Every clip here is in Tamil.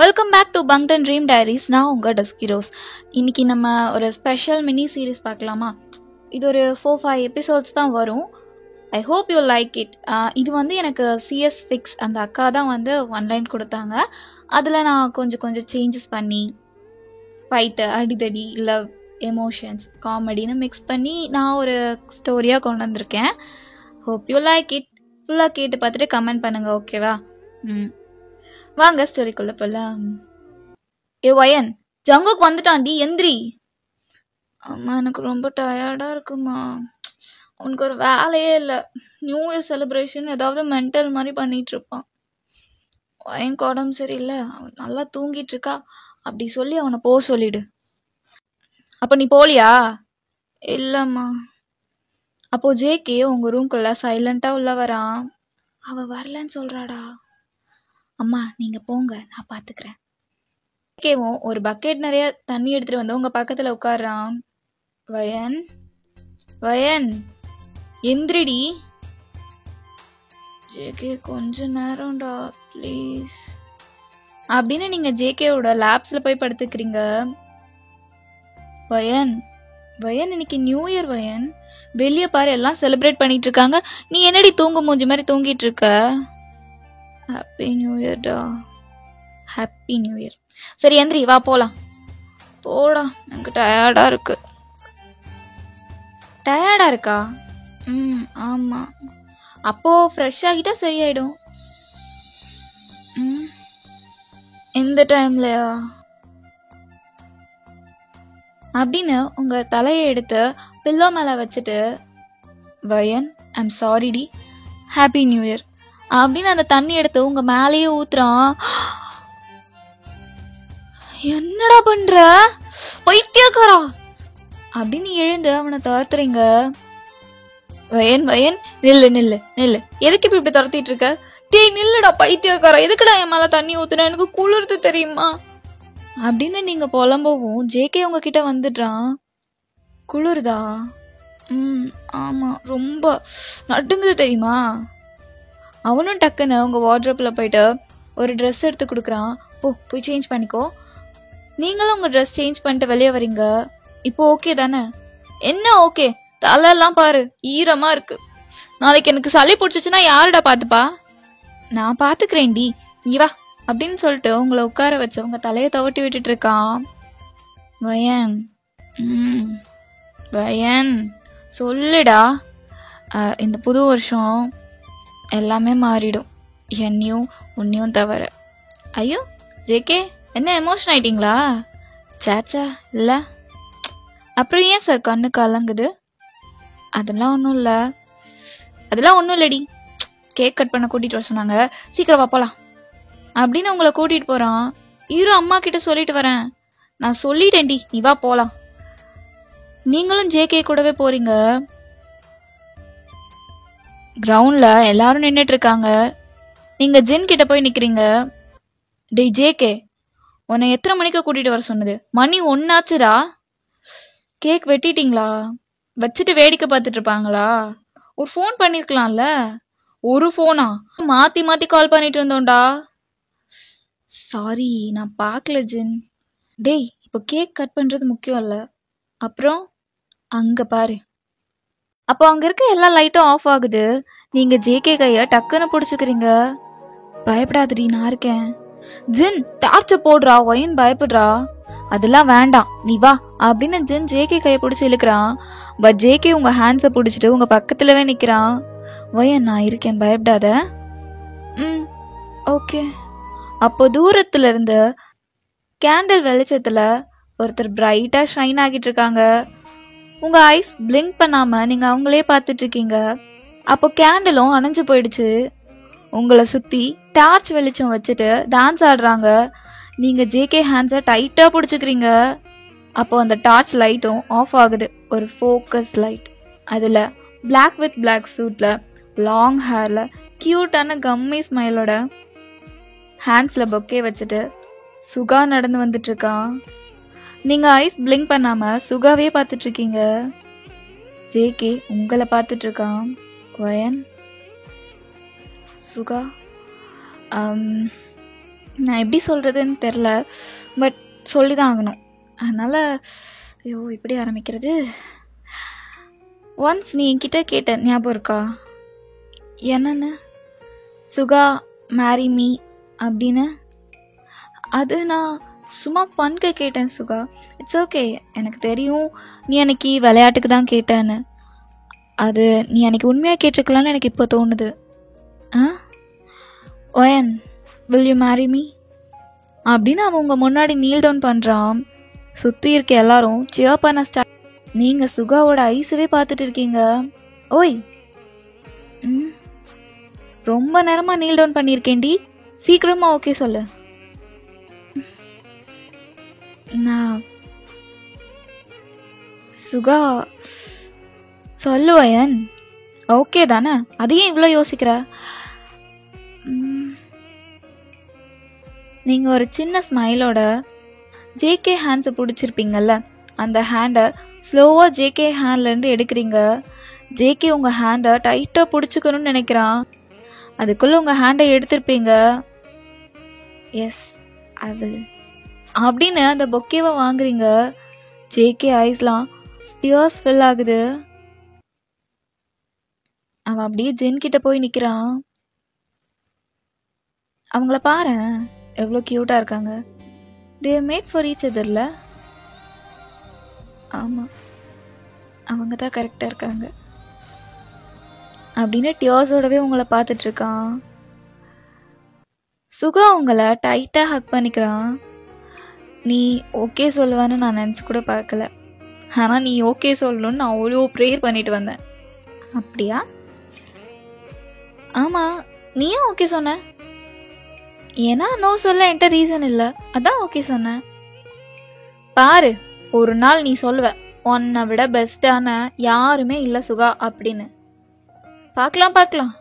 Welcome back to Bangtan dream diaries. நான் உங்கள் டஸ்கி ரோஸ். இன்னைக்கு நம்ம ஒரு ஸ்பெஷல் மினி சீரீஸ் பார்க்கலாமா? இது ஒரு 4-5 எபிசோட்ஸ் தான் வரும். I hope you like it. இது வந்து எனக்கு சிஎஸ் ஃபிக்ஸ் அந்த அக்கா தான் வந்து ஒன்லைன் கொடுத்தாங்க. அதில் நான் கொஞ்சம் சேஞ்சஸ் பண்ணி ஃபைட்டு, அடிதடி, லவ், எமோஷன்ஸ், காமெடின்னு மிக்ஸ் பண்ணி நான் ஒரு ஸ்டோரியாக கொண்டு வந்திருக்கேன். Hope you like it. ஃபுல்லாக கேட்டு பார்த்துட்டு கமெண்ட் பண்ணுங்கள், ஓகேவா? வாங்க ஸ்டோரிக்குள்ள போலாம். ஏ வயன், ஜங்குக் வந்துட்டான்டி, எந்திரி. அம்மா எனக்கு ரொம்ப டயர்டா இருக்குமா. அவனுக்கு ஒரு வேலையே இல்லை. நியூ இயர் செலிப்ரேஷன் ஏதாவது மென்டல் மாதிரி பண்ணிட்டு இருப்பான். வயனுக்கு உடம்பு சரியில்லை, அவன் நல்லா தூங்கிட்டு இருக்கா. அப்படி சொல்லி அவனை போக சொல்லிடு. அப்ப நீ போலியா? இல்லம்மா. அப்போ ஜேகே உங்க ரூம்குள்ள சைலண்டா உள்ள வரான். அவ வரலன்னு சொல்றாடா. அம்மா நீங்க போங்க, நான் பாத்துக்கிறேன். ஜேகேவும் ஒரு பக்கெட் நிறைய தண்ணி எடுத்துட்டு வந்து உங்க பக்கத்துல உட்கார்றான். வயன், வயன் எந்திரிடி. ஜேகே கொஞ்ச நேரம்டா ப்ளீஸ் அப்படின்னு நீங்க ஜேகேவோட லேப்ஸ்ல போய் படுத்துக்கிறீங்க. வயன், வயன் இன்னைக்கு நியூ இயர் வயன், வெளிய பாரு எல்லாம் செலிப்ரேட் பண்ணிட்டு இருக்காங்க. நீ என்னடி தூங்கு மூஞ்சி மாதிரி தூங்கிட்டு இருக்க? ஹாப்பி நியூ இயர்டா. Happy new year. சரி எந்திரி, வா போலாம். போடா, எனக்கு டயர்டா இருக்கு. டயர்டா இருக்கா? ஆமா. அப்போ ஃப்ரெஷ் ஆகிட்டா சரியாயிடும். இந்த டைம்லயா அப்படின்னு உங்க தலையை எடுத்து பில்லோ மேல வச்சுட்டு, வயன் ஐம் சாரிடி, ஹாப்பி நியூ இயர் அப்படின்னு அந்த தண்ணி எடுத்து உங்க மேலேயே ஊத்துறான். என்னடா பண்ற பைத்தியக்காரா அப்படின்னு எழுந்து அவனை துரத்துறீங்க. வயன், வயன் நில்லு நில்லு நில்லு, எதுக்கு இப்படி துரத்திட்டு இருக்க? டேய் நில்லுடா பைத்தியக்காரா, எதுக்குடா என் மேல தண்ணி ஊத்துன, எனக்கு குளிர்து தெரியுமா அப்படின்னு நீங்க புலம்பவும் ஜேகே உங்ககிட்ட வந்துடுறான். குளிர்தா? ஆமா, ரொம்ப நடுங்குது தெரியுமா. அவனும் டக்குன்னு உங்க வார்ட்ரோப்ல போயிட்டு ஒரு ட்ரெஸ் எடுத்து கொடுக்குறான். போய் சேஞ்ச் பண்ணிக்கோ. நீங்களும் உங்க ட்ரெஸ் சேஞ்ச் பண்ணிட்டு வெளியே வரீங்க. இப்போ ஓகே தானே? என்ன ஓகே? தலையெல்லாம் பாரு ஈரமா இருக்கு. நாளைக்கு எனக்கு சளி பிடிச்சிச்சுன்னா யாருடா பாத்துப்பா? நான் பாத்துக்கிறேன்டி, நீ வா அப்படின்னு சொல்லிட்டு உங்களை உட்கார வச்சு உங்க தலையை துவட்டி விட்டுட்டு இருக்கான். வயன், வயன் சொல்லுடா. இந்த புது வருஷம் எல்லாமே மாறிடும், என்னையும் உன்னையும் தவிர. ஐயோ ஜேகே, என்ன எமோஷன் ஆயிட்டீங்களா? சேச்சா இல்ல. அப்புறம் ஏன் சார் கண்ணு கலங்குது? அதெல்லாம் ஒன்றும் இல்லை, அதெல்லாம் ஒன்றும் இல்லடி. கேக் கட் பண்ண கூட்டிட்டு வர சொன்னாங்க, சீக்கிரம் வா போலாம் அப்படின்னு உங்களை கூட்டிட்டு போறான். இரு அம்மா கிட்ட சொல்லிட்டு வரேன். நான் சொல்லிட்டேன்டி, நீ வா போலாம். நீங்களும் ஜேகே கூடவே போறீங்க. கிரவுண்ட்ல எல்லாரும் நின்னுட்டு இருக்காங்க. நீங்க ஜின் கிட்ட போய் நிக்கிறீங்க. டேய் ஜேகே, உன்னை எத்தனை மணிக்கு கூட்டிட்டு வர சொன்னது? மணி 1 ஆச்சுடா. கேக் வெட்டிட்டீங்களா? வச்சுட்டு வேடிக்கை பார்த்துட்டு இருப்பாங்களா? ஒரு ஃபோன் பண்ணிருக்கலாம்ல. ஒரு ஃபோனா? மாத்தி மாத்தி கால் பண்ணிட்டு இருந்தோம்டா. சாரி, நான் பார்க்கல ஜின். டேய், இப்போ கேக் கட் பண்றது முக்கியம் இல்ல, அப்புறம் அங்க பாரு. அப்போ அங்க இருக்க எல்லா லைட்டும் ஆஃப் ஆகுது. நீங்க ஜேகே கைய டக்குன்னு பிடிச்சுக்கிறீங்க. பயப்படாதடி, நான் இருக்கேன். ஜின் டார்ச்ச போடுறா, வயன் பயப்படுறா. அதெல்லாம் வேண்டாம், நீ வா அப்படின்னு ஜின் ஜேகே கைய பிடிச்சு இழுக்கிறான். பட் ஜேகே உங்க ஹேண்ட்ஸ பிடிச்சிட்டு உங்க பக்கத்துலவே நிக்கிறான். வயன் நான் இருக்கேன், பயப்படாத. ஓகே. அப்போ தூரத்துல இருந்து கேண்டில் வெளிச்சத்துல ஒருத்தர் பிரைட்டா ஷைன் ஆகிட்டு இருக்காங்க. உங்க ஐஸ் பிளிங்க் பண்ணாம நீங்க அவங்களே பார்த்துட்டு இருக்கீங்க. அப்போ கேண்டிலும் அணைஞ்சு போயிடுச்சு. உங்களை சுத்தி டார்ச் வெளிச்சம் வச்சுட்டு டான்ஸ் ஆடுறாங்க. நீங்க ஜேகே ஹேண்ட்ஸை டைட்டா பிடிச்சுக்கிறீங்க. அப்போ அந்த டார்ச் லைட்டும் ஆஃப் ஆகுது. ஒரு ஃபோக்கஸ் லைட். அதுல பிளாக் வித் பிளாக் சூட்ல, லாங் ஹேர்ல, கியூட்டான கம்மி ஸ்மைலோட, ஹேண்ட்ஸ்ல பொக்கே வச்சுட்டு சுகா நடந்து வந்துட்டு இருக்கான். நீங்க ஐஸ் பிளிங்க் பண்ணாம சுகாவே பார்த்துட்டு இருக்கீங்க. ஜேகே உங்களை பார்த்துட்டு இருக்கான். வயன், சுகா நான் எப்படி சொல்கிறதுன்னு தெரில, பட் சொல்லி தான் ஆகணும். அதனால் ஐயோ இப்படி ஆரம்பிக்கிறது. ஒன்ஸ் நீ என்கிட்ட கேட்ட ஞாபகம் இருக்கா? என்னன்னு? சுகா மேரி மீ அப்படின்னு. அது நான் சும்மா ஃபன்க்கு கேட்டேன் சுகா. இட்ஸ் ஓகே, எனக்கு தெரியும் நீ அன்னைக்கு விளையாட்டுக்கு தான் கேட்டேன்னு. அது நீ அன்னைக்கு உண்மையாக கேட்டிருக்கலான்னு எனக்கு இப்போ தோணுது. Wine will you marry me அப்படின்னு அவன் உங்கள் முன்னாடி நீல் டவுன் பண்ணுறான். சுற்றி இருக்க எல்லாரும் சியர் பண்ண ஸ்டார்ட். நீங்கள் சுகாவோட ஐஸவே பார்த்துட்டு இருக்கீங்க. ஓய் ரொம்ப நேரமாக நீல் டவுன் பண்ணியிருக்கேன்டி, சீக்கிரமாக ஓகே சொல்லு. நான் சுகா சொல்லுவயன் ஓகே தானே, அதையே இவ்வளோ யோசிக்கிற? நீங்கள் ஒரு சின்ன ஸ்மைலோட ஜேகே ஹேண்ட்ஸை பிடிச்சிருப்பீங்கல்ல, அந்த ஹேண்டை ஸ்லோவாக ஜேகே ஹேண்ட்லேருந்து எடுக்கிறீங்க. ஜேகே உங்கள் ஹேண்டை டைட்டாக பிடிச்சிக்கணும்னு நினைக்கிறான். அதுக்குள்ளே உங்கள் ஹேண்டை எடுத்திருப்பீங்க. எஸ் அது அப்படின்னு அந்த பொக்கேவை வாங்குறீங்க. ஜேகே ஐஸ்லாம் டியர்ஸ் ஃபில் ஆகுது. அவன் அப்படியே ஜென் கிட்ட போய் நிற்கிறான். அவங்கள பாரு எவ்வளோ க்யூட்டாக இருக்காங்க. தே மேட் ஃபார் ஈச் அதர்ல. ஆமாம், அவங்க தான் கரெக்டாக இருக்காங்க அப்படின்னு டியர்ஸோடவே உங்களை பார்த்துட்ருக்கான். சுகா உங்களை டைட்டாக ஹக் பண்ணிக்கிறான். நீ ஓகே சொல்லுவான்னு நான் நினச்சி கூட பார்க்கல, ஆனால் நீ ஓகே சொல்லணும்னு நான் அவ்வளோ ப்ரேயர் பண்ணிட்டு வந்தேன். அப்படியா? ஆமாம், நீ ஏன் ஓகே சொன்ன? ஏன்னா நோ சொல்ல என்கிட்ட ரீசன் இல்லை, அதான் ஓகே சொன்னேன். பாரு, ஒரு நாள் நீ சொல்லுவ உன்னை விட பெஸ்டான யாருமே இல்லை சுகா அப்படின்னு. பார்க்கலாம் பார்க்கலாம்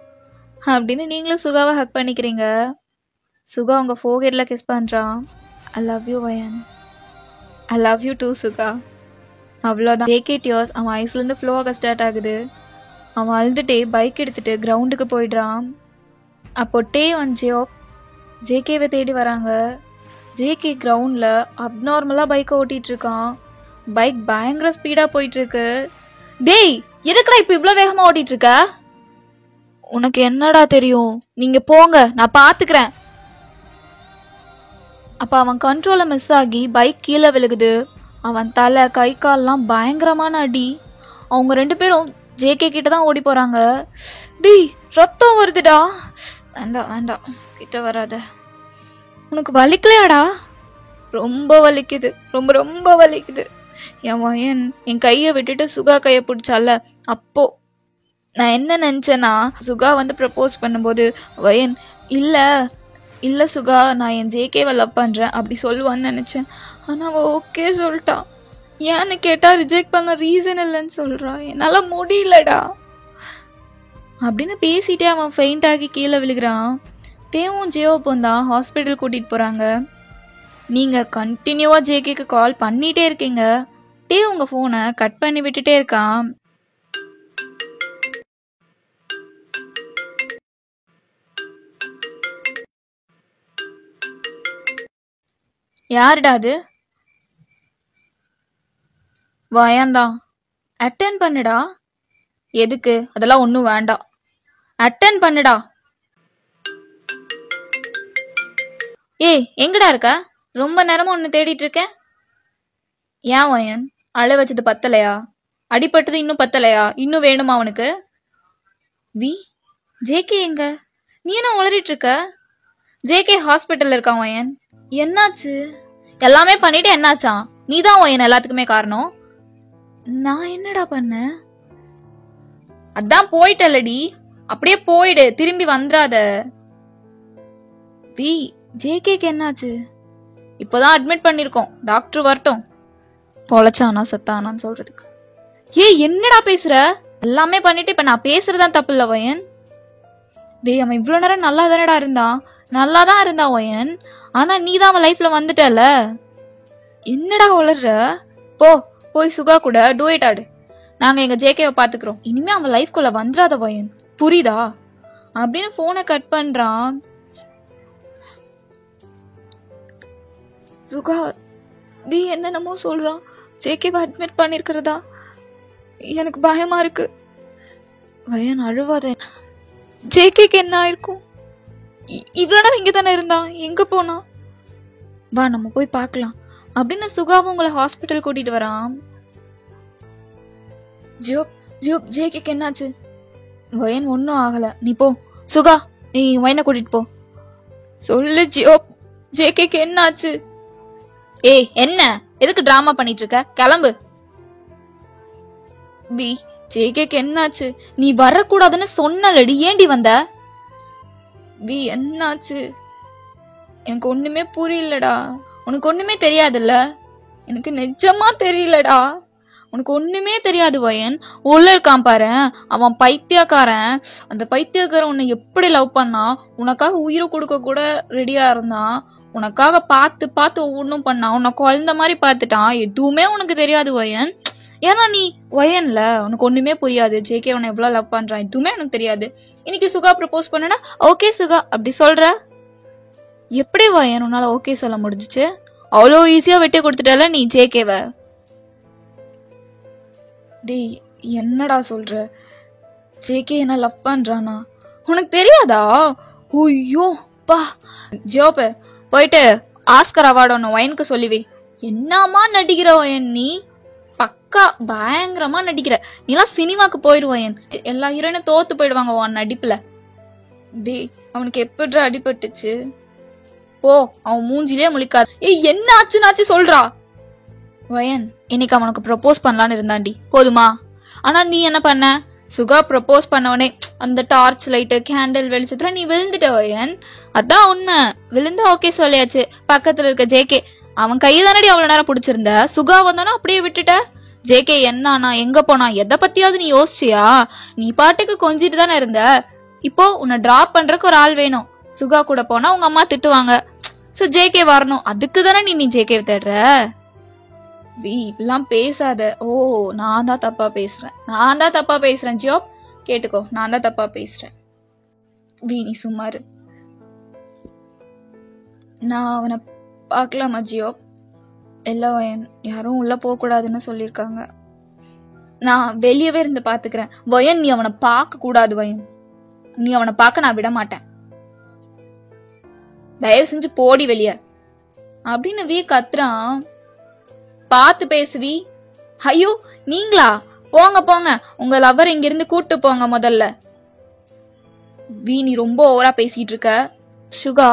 அப்படின்னு நீங்களும் சுகாவை ஹக் பண்ணிக்கிறீங்க. சுகா உங்கள் ஃபோர்ஹெட்டில் கிஸ் பண்ணுறான். I love you Vayan. I love you too Suga. அவ்வளோதான். ஜேகே டியர்ஸ் அவன் ஐஸ்லேருந்து ஃப்ளோ ஆக ஸ்டார்ட் ஆகுது. அவன் அழுதுகிட்டே பைக் எடுத்துகிட்டு கிரவுண்டுக்கு போயிடுறான். அப்போ டே ஒன் ஜேகேவை தேடி வராங்க. ஜேகே கிரவுண்டில் அப்நார்மலாக பைக்கை ஓட்டிகிட்டு இருக்கான். பைக் பயங்கர ஸ்பீடாக போயிட்டுருக்கு. டேய், எதுக்குடா இப்போ இவ்வளோ வேகமாக ஓட்டிகிட்டு இருக்க? உனக்கு என்னடா தெரியும், நீங்கள் போங்க, நான் பார்த்துக்கிறேன். அப்போ அவன் கண்ட்ரோலை மிஸ் ஆகி பைக் கீழே விழுகுது. அவன் தலை கை கால்லாம் பயங்கரமான அடி. அவங்க 2 பேரும் ஜேகே கிட்ட தான் ஓடி போகிறாங்க. டேய், ரத்தம் வருதுடா. வேண்டாம் வேண்டாம், கிட்ட வராத. உனக்கு வலிக்கலையாடா? ரொம்ப வலிக்குது, ரொம்ப ரொம்ப வலிக்குது. என் வயன் என் கையை விட்டுட்டு சுகா கையை பிடிச்சால, அப்போ நான் என்ன நினச்சேன்னா, சுகா வந்து ப்ரப்போஸ் பண்ணும்போது வயன் இல்லை இல்லை சுகா, நான் என் ஜேகேவை லவ் பண்ணுறேன் அப்படி சொல்லுவான்னு நினச்சேன். ஆனால் அவள் ஓகே சொல்லிட்டான். ஏன்னு கேட்டால் ரிஜெக்ட் பண்ண ரீசன் இல்லைன்னு சொல்கிறான். என்னால் முடியலடா அப்படின்னு பேசிட்டே அவன் ஃபெயிண்ட் ஆகி கீழே விழுகிறான். தேவும் ஜியோப்பும் தான் ஹாஸ்பிட்டல் கூட்டிகிட்டு போகிறாங்க. நீங்கள் கண்டினியூவாக ஜேகேக்கு கால் பண்ணிகிட்டே இருக்கீங்க. டே உங்கள் ஃபோனை கட் பண்ணி விட்டுட்டே இருக்கான். யாருடா அது? வயந்தான். அட்டன் பண்ணுடா. எதுக்கு? அதெல்லாம் ஒன்றும் வேண்டாம். அட்டன் பண்ணுடா. ஏய், எங்கடா இருக்க? ரொம்ப நேரமா ஒன்று தேடிட்டு இருக்கேன். ஏன் வயன், அழ வச்சது பத்தலையா? அடிப்பட்டது இன்னும் பத்தலையா? இன்னும் வேணுமா அவனுக்கு? ஜேகே எங்க? நீ என்ன உளறிட்டு இருக்க? ஜேகே ஹாஸ்பிட்டல்ல இருக்கான் வயன். என்னாச்சு? எல்லாமே பண்ணிட்டு என்னாச்சான்? நீதான் வயன் எல்லாத்துக்குமே காரணம். நான் என்னடா பண்ண? அதான் போயிட்டல்லடி, அப்படியே போயிடு, திரும்பி வந்துடாத. ஜேகேக்கு என்னாச்சு? இப்போதான் அட்மிட் பண்ணிருக்கோம், டாக்டர் வரட்டும். பொழைச்சானா செத்தானான்னு சொல்றதுக்கு. ஏய், என்னடா பேசுற? எல்லாமே பண்ணிட்டு இப்ப நான் பேசுறதான் தப்பு இல்ல வயன். டேய், அவன் இவ்வளவு நேரம் நல்லா தானடா இருந்தான். நல்லாதான் இருந்தான் வயன். ஆனா நீ தான் அவன் லைஃப்ல வந்துட்டல. என்னடா உளர்ற? போய் சுகா கூட டூயட் ஆடு. நாங்க எங்க ஜேகேவை பாத்துக்கிறோம். இனிமே அவன் லைஃப்குள்ள வந்துடாத வயன், புரியுதா? அப்படின்னு போனை கட் பண்றான். சுகா, வி என்னென்னமோ சொல்றான். ஜேகேவை அட்மிட் பண்ணிருக்கிறதா? எனக்கு பயமா இருக்கு. வயன் அழுவாத. ஜேகேக்கு என்ன ஆயிருக்கும்? இவ்வளவு நேரம் இங்க தானே இருந்தான், எங்க போனா? வா நம்ம போய் பார்க்கலாம் அப்படின்னு சுகாவும் உங்களை ஹாஸ்பிட்டல் கூட்டிட்டு வரான். ஜியோப் ஜியோப், ஜேகேக்கு என்னாச்சு? வயன் ஒன்னும் ஆகல, நீ போ. சுகா, நீ வயனை கூட்டிட்டு போ. சொல்லு ஜியோப், ஜேகேக்கு என்னாச்சு? ஏய் என்ன, எதுக்கு டிராமா பண்ணிட்டு இருக்க? கிளம்பு. பி, ஜேகேக்கு என்னாச்சு? நீ வரக்கூடாதுன்னு சொன்னலடி, ஏண்டி வந்த? பி என்னாச்சு? எனக்கு ஒண்ணுமே புரியலடா. உனக்கு ஒண்ணுமே தெரியாதுல்ல? எனக்கு நிஜமா தெரியலடா. உனக்கு ஒண்ணுமே தெரியாது வயன். உள்ள இருக்கான் பாரு, அவன் பைத்தியக்காரன். அந்த பைத்தியக்காரன் உன்னை எப்படி லவ் பண்ணா, உனக்காக உயிரை கொடுக்க கூட ரெடியா இருந்தான். உனக்காக பார்த்து பார்த்து ஒவ்வொன்றும் பண்ணான். உன்னை குழந்த மாதிரி பார்த்துட்டான். எதுவுமே உனக்கு தெரியாது வயன். ஏன்னா நீ வயன்ல, உனக்கு ஒண்ணுமே புரியாது. ஜேகே உன்னை எவ்வளவு லவ் பண்றான் எதுவுமே எனக்கு தெரியாது. இன்னைக்கு சுகா ப்ரப்போஸ் பண்ணனா ஓகே சுகா அப்படி சொல்ற? எப்படி வயன் உன்னால ஓகே சொல்ல முடிஞ்சிச்சு? அவ்வளோ ஈஸியா வெட்டி கொடுத்துட்டால நீ ஜேகேவ. டேய் என்னடா சொல்ற? ஜேகே என்ன லவ் பண்றானா உனக்கு தெரியாதா? ஐயோ பா. ஜோப், போயிட்டு ஆஸ்கர் அவார்டு ஒன்று வயனுக்கு சொல்லிவே. என்னமா நடிக்கிற வயன் நீ, பக்கா பயங்கரமா நடிக்கிற. நீலாம் சினிமாக்கு போயிடுவயன். எல்லா ஹீரோயினும் தோத்து போயிடுவாங்க உன் நடிப்புல. டேய் அவனுக்கு எப்படிடா அடிபட்டுச்சு? போ, அவன் மூஞ்சிலே முழிக்காது. ஏய் என்ன ஆச்சுன்னாச்சு சொல்றா. வயன் இன்னைக்கு அவனுக்கு ப்ரப்போஸ் பண்ணலான்னு இருந்தாண்டி, போதுமா? ஆனா நீ என்ன பண்ண? சுகா ப்ரப்போஸ் பண்ணவனே அந்த டார்ச் லைட்டு கேண்டில் வெளிச்சத்துல நீ விழுந்துட்ட வயன். அதான் உண்மை. விழுந்து ஓகே சொல்லியாச்சு. பக்கத்துல இருக்க ஜேகே, அவன் கையை தானடி அவ்வளவு நேரம் பிடிச்சிருந்த. சுகா வந்தானா அப்படியே விட்டுட்ட. ஜேகே என்னானா, எங்க போனா, எதை பத்தியாவது நீ யோசிச்சியா? நீ பாட்டுக்கு கொஞ்சிட்டு தானே இருந்த. இப்போ உன்னை டிராப் பண்றதுக்கு ஒரு ஆள் வேணும். சுகா கூட போனா உங்க அம்மா திட்டுவாங்க. சோ ஜேகே வரணும். அதுக்கு தானே நீ ஜேகே தேடுற. இப்பெல்லாம் பேசாத. ஓ நான் தான் தப்பா பேசுறேன் ஜியோப், கேட்டுக்கோ. நான் தான் தப்பா பேசுறேன். நீ சும்மாரு. நான் அவனை பார்க்கலாமா ஜியோப்? எல்லாம் யாரும் உள்ள போக கூடாதுன்னு சொல்லிருக்காங்க. நான் வெளியவே இருந்து பாத்துக்கிறேன். வயன் நீ அவனை பார்க்க கூடாது. வயன் நீ அவனை பார்க்க நான் விட மாட்டேன். தயவு செஞ்சு போடி வெளிய அப்படின்னு வீ கத்துறான். பார்த்து பேசுவி. ஐயோ நீங்களா? போங்க போங்க, உங்க லவர் இங்க இருந்து கூட்டு போங்க முதல்ல. நீ ரொம்ப ஓவரா பேசிட்டு இருக்க. சுகா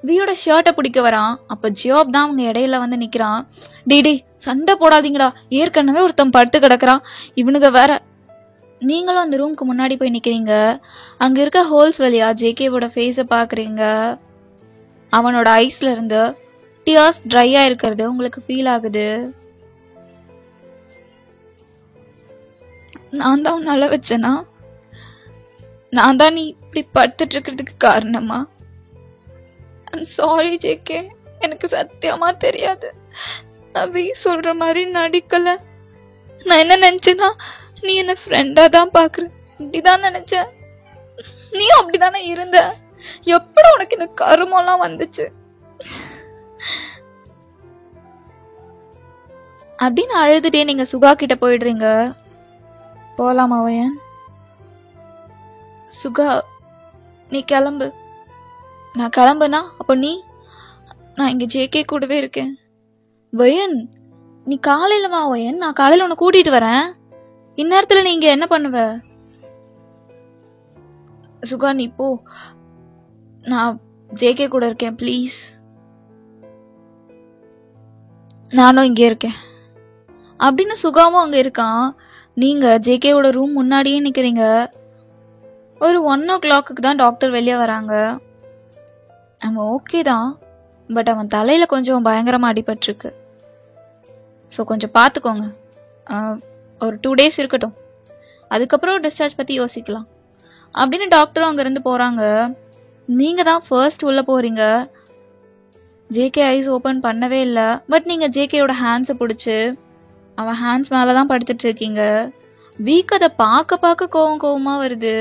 வியோட ஷர்ட்டை பிடிக்க வரான். அப்ப ஜியோப் தான் அவங்க இடையில வந்து நிக்கிறான். டே சண்டை போடாதீங்கடா, ஏற்கனவே ஒருத்தன் படுத்து கிடக்குறான். இவனுங்க வேற. நீங்களும் அந்த ரூம்க்கு முன்னாடி போய் நிக்கிறீங்க. அங்க இருக்க ஹோல்ஸ் வழியா ஜேகேவோட ஃபேஸ பாக்குறீங்க. அவனோட ஐஸ்ல இருந்து டியர்ஸ் ட்ரையா இருக்கிறது உங்களுக்கு ஃபீல் ஆகுது. நான் தான் உன்னால வச்சேனா? நான் தான் நீ இப்படி படுத்துட்டு இருக்கிறதுக்கு காரணமா? ஐம் சாரி ஜேகே, எனக்கு சத்தியமா தெரியாது. நான் வீ சொல்ற மாதிரி நடிக்கல. நான் என்ன நினைச்சேன்னா, நீ என்ன ஃப்ரெண்டா தான் பாக்குற இப்படிதான் நினைச்சேன். நீயும் அப்படிதானே இருந்த. எப்படி உனக்கு இந்த கருமெல்லாம் வந்துச்சு அப்படின்னு அழுதுட்டே நீங்க சுகா கிட்ட போயிடுறீங்க. போலாமா வயன்? சுகா நீ கிளம்பு. நான் கிளம்புனா அப்ப நீ? நான் இங்க ஜேகே கூடவே இருக்கேன். வயன் நீ காலையில வா வயன், நான் காலையில உன்னை கூட்டிட்டு வரேன். இந்நேரத்துல நீ இங்க என்ன பண்ணுவ? சுகா நீ போ, நான் ஜேகே கூட இருக்கேன் ப்ளீஸ். நானும் இங்கே இருக்கேன் அப்படின்னு சுகாவும் அங்க இருக்கான். நீங்க ஜேகேவோட ரூம் முன்னாடியே நிக்கிறீங்க. ஒரு 1 o'clock தான் டாக்டர் வெளியே வராங்க. அவன் ஓகே தான், பட் அவன் தலையில கொஞ்சம் பயங்கரமா அடிபட்டிருக்கு. ஸோ கொஞ்சம் பார்த்துக்கோங்க. ஒரு 2 days இருக்கட்டும், அதுக்கப்புறம் டிஸ்சார்ஜ் பத்தி யோசிக்கலாம் அப்படின்னு டாக்டரும் அங்கிருந்து போறாங்க. நீங்க தான் ஃபர்ஸ்ட் உள்ள போறீங்க. ஜேகே ஐஸ் ஓபன் பண்ணவே இல்லை. பட் நீங்க ஜேகேயோட ஹேண்ட்ஸை பிடிச்சி அவன் ஹேண்ட்ஸ் மேலதான் படுத்துட்டு இருக்கீங்க. வீக் அதை பார்க்க கோவமா வருது.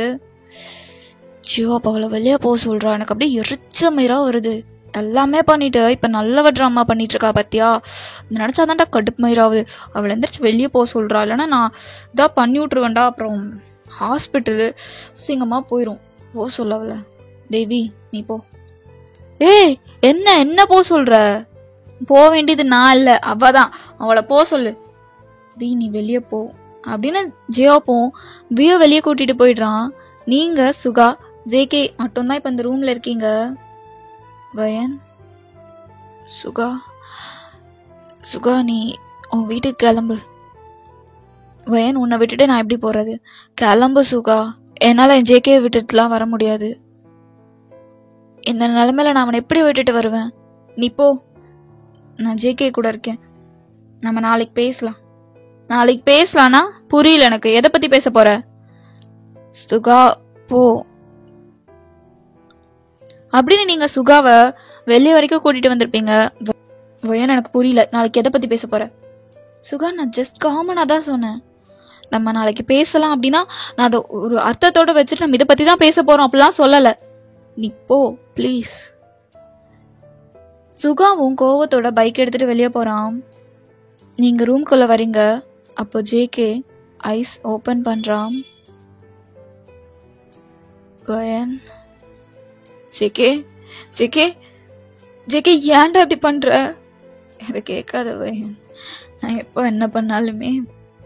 ஜியோ அப்ப அவளை வெளியே போக சொல்றா. எனக்கு அப்படியே எரிச்ச மயிரா வருது. எல்லாமே பண்ணிட்டு இப்போ நல்லவ ட்ராமா பண்ணிட்டு இருக்கா பார்த்தியா? நினச்சாதான்டா கடுப்பு மயிராகுது. அவளை எந்திரிச்சு வெளியே போக சொல்கிறா, இல்லைன்னா நான் இதாக பண்ணி விட்ருவேன்டா. அப்புறம் ஹாஸ்பிட்டலு சிங்கமாக போயிடும். போ சொல்ல அவளை. தேவி நீ போ. ஏய் என்ன என்ன போ சொல்கிற? போக வேண்டியது நான் இல்லை, அவள் தான். அவளை போ சொல்லு. வி நீ வெளியே போ அப்படின்னு ஜியோப்பும் வியோ வெளியே கூட்டிட்டு போயிடுறான். நீங்கள் சுகா ஜேகே மட்டும்தான் இப்போ இந்த ரூமில் இருக்கீங்க. வயன் சுகா சுகா நீ உன் வீட்டுக்கு கிளம்பு. வயன் உன்னை விட்டுட்டு நான் எப்படி போகிறது? கிளம்பு சுகா. என்னால் என் ஜேகே விட்டுட்டுலாம் வர முடியாது. இந்த நிலைமையில நான் அவனை எப்படி விட்டுட்டு வருவேன்? நீ போ. நான் ஜேகே கூட இருக்கேன். நம்ம நாளைக்கு பேசலாம். நாளைக்கு பேசலான்னா புரியல எனக்கு. எதை பற்றி பேச போற? சுகா போ அப்படின்னு நீங்கள் சுகாவை வெளியே வரைக்கும் கூட்டிகிட்டு வந்திருப்பீங்க. வயன் எனக்கு புரியல. நாளைக்கு எதை பற்றி பேச போற? சுகா நான் ஜஸ்ட் காமனாக தான் சொன்னேன். நம்ம நாளைக்கு பேசலாம் அப்படின்னா நான் அதை ஒரு அர்த்தத்தோடு வச்சுட்டு நம்ம இதை பற்றி தான் பேச போகிறோம் அப்படிலாம் சொல்லலை. நீ போ ப்ளீஸ். சுகாவும் கோவத்தோட பைக் எடுத்துகிட்டு வெளியே போகிறான். நீங்கள் ரூம்குள்ளே வரீங்க. அப்போ ஜேகே ஐஸ் ஓப்பன் பண்ணுறான். வயன் ஜேகே ஜேகே ஜேகே ஏன்டா அப்படி பண்ற? இதை கேட்காத வயன். நான் எப்போ என்ன பண்ணாலுமே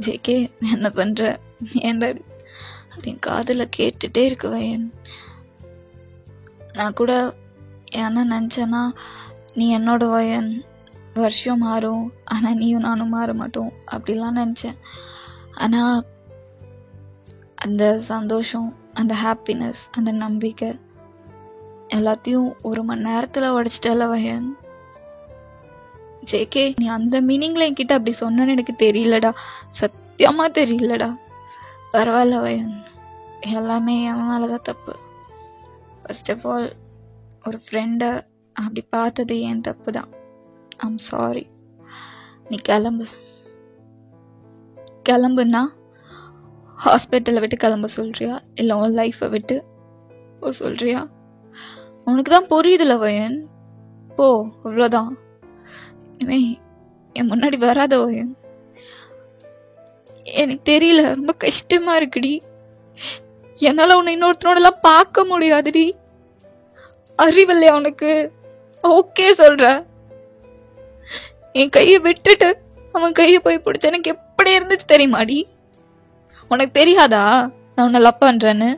ஜேகே என்ன பண்ற ஏன்டா அப்படின்னு காதில் கேட்டுட்டே இருக்கு வயன். நான் கூட என்ன நினச்சேன்னா நீ என்னோட வயன், வருஷம் மாறும் ஆனால் நீயும் நானும் மாற மாட்டோம் அப்படிலாம் நினச்சேன். ஆனால் அந்த சந்தோஷம், அந்த ஹாப்பினஸ், அந்த நம்பிக்கை எல்லாத்தையும் ஒரு மணி நேரத்தில் உடைச்சிட்டல வயன். ஜேகே நீ அந்த மீனிங்ல என்கிட்ட அப்படி சொன்னேன்னு எனக்கு தெரியலடா, சத்தியமா தெரியலடா. பரவாயில்ல வயன், எல்லாமே என் மேலதான் தப்பு. ஃபர்ஸ்ட் ஆஃப் ஆல் ஒரு ஃப்ரெண்டை அப்படி பார்த்தது என் தப்பு தான். I'm sorry. நீ கிளம்பு. கிளம்புன்னா ஹாஸ்பிட்டலை விட்டு கிளம்ப சொல்றியா, இல்லை உன் லைஃப்பை விட்டு போ சொல்றியா? உனக்கு தான் புரியுதுல வயன், போ அவ்வளோதான். இனிமே என் முன்னாடி வராத வயன். எனக்கு தெரியல, ரொம்ப கஷ்டமா இருக்குடி. என்னால உன்னை இன்னொருத்தனோடலாம் பார்க்க முடியாதுடி. அறிவில்லையா உனக்கு? ஓகே சொல்ற. என் கையை விட்டுட்டு அவன் கையை போய் பிடிச்ச எனக்கு எப்படி இருந்துச்சு தெரியுமாடி? உனக்கு தெரியாதா நான் உன்னை லவ் பண்றேன்னு?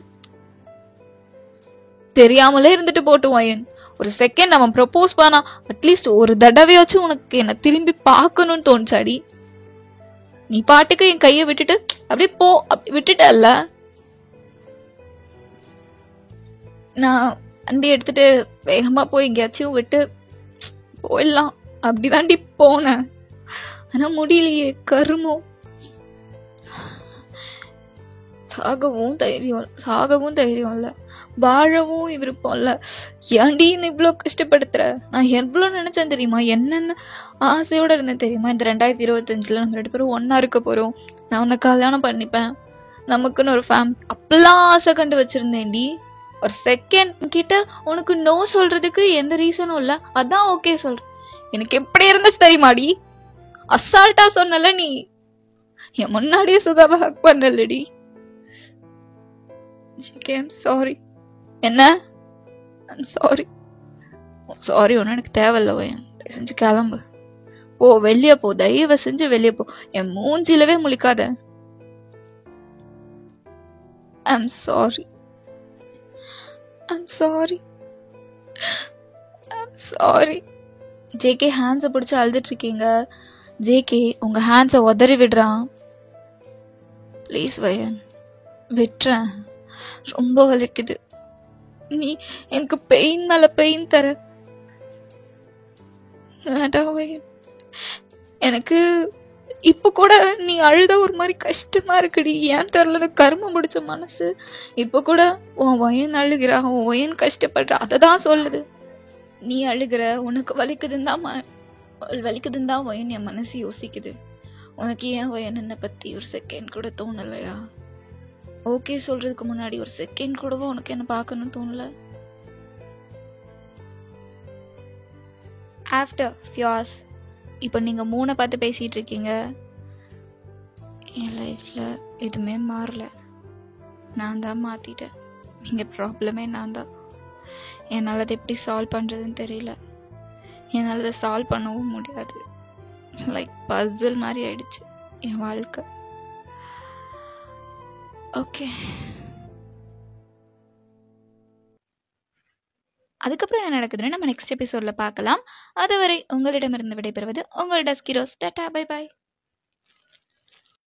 தெரியாமலே இருந்துட்டு போட்டு வயன். ஒரு செகண்ட் அவன் ப்ரப்போஸ் பண்ணா அட்லீஸ்ட் ஒரு தடவையாச்சும் உனக்கு என்ன திரும்பி பார்க்கணும்னு தோணுச்சாடி? நீ பாட்டுக்கு என் கையை விட்டுட்டு அப்படியே போ அப்படி விட்டுட்டல்ல. நான் வண்டி எடுத்துட்டு வேகமா போய் எங்கேயாச்சும் விட்டு போயிடலாம் அப்படிதாண்டி போனேன். ஆனா முடியலையே, கருமம். சாகவும் தைரியம் இல்ல, வாழவும் விருப்பம் இல்ல. ஏன்டி என்ன இவ்வளவு கஷ்டப்படுத்துற? நான் எவ்வளவு நினைச்சேன் தெரியுமா? என்னென்ன ஆசையோட இருந்தேன் தெரியுமா? இந்த 2025 நம்ம 2 பேரும் ஒன்னா இருக்க போறோம், நான் உன்னை கல்யாணம் பண்ணிப்பேன், நமக்குன்னு ஒரு ஃபேமிலி, அப்பெல்லாம் ஆசை கண்டு வச்சிருந்தேன்டி. ஒரு செகண்ட் கிட்ட உனக்கு நோ சொல்றதுக்கு எந்த ரீசனும் இல்ல, அதான் ஓகே சொல்ற. எனக்கு எப்படி இருந்துச்சு தெரியுமாடி? அசால்ட்டா சொன்னல நீ. என் முன்னாடியே சுகாவை ஹக் பண்ணலடி. I'm sorry. என்ன? I'm sorry. சாரி ஒன்னும் எனக்கு தேவையில்ல வயன். செஞ்சு கிளம்பு, போ வெளியே போ, தயவு செஞ்சு வெளியே போ. என் மூஞ்சிலவே முழிக்காத. I'm sorry. I'm sorry. I'm sorry. JK ஹேண்ட்ஸை பிடிச்சி அழுதுட்டு இருக்கீங்க. ஜேகே உங்க ஹேண்ட்ஸை உதறி விடுறான். ப்ளீஸ் வயன், விட்டுறேன், ரொம்ப வலிக்குது. நீ எனக்கு பெயின் மேல பெயின் தர வேண்டாம் வயன். எனக்கு இப்ப கூட நீ அழுத ஒரு மாதிரி கஷ்டமா இருக்குடி. ஏன் தெரியல, கரும முடிச்ச மனசு. இப்ப கூட உன் வயன் அழுகிறா, உன் வயன் கஷ்டப்படுற, அததான் சொல்லுது. நீ அழுகிற, உனக்கு வலிக்குதுன்னு தான் வயன் என் மனசு யோசிக்குது. உனக்கு ஏன் வயன் என்னை பத்தி ஒரு செகண்ட் கூட தோணலையா? ஓகே சொல்றதுக்கு முன்னாடி ஒரு செகண்ட் கூடவோ உனக்கு என்ன பார்க்கணும்னு தோணல? ஆஃப்டர் ஃபியார்ஸ் இப்போ நீங்கள் 3 பார்த்து பேசிகிட்டு இருக்கீங்க. என் லைஃப்பில் எதுவுமே மாறல. நான் தான் மாற்றிட்டேன். நீங்கள் ப்ராப்ளமே நான் தான். என்னால் அதை எப்படி சால்வ் பண்ணுறதுன்னு தெரியல. என்னால் அதை சால்வ் பண்ணவும் முடியாது. லைக் பசில் மாதிரி ஆயிடுச்சு என் வாழ்க்கை. ஓகே, அதுக்கப்புறம் என்ன நடக்குதுன்னு நம்ம நெக்ஸ்ட் எபிசோடில் பார்க்கலாம். அதுவரை உங்களிடமிருந்து விடைபெறுவது உங்கள் டஸ்கிரோஸ். Tata, bye bye.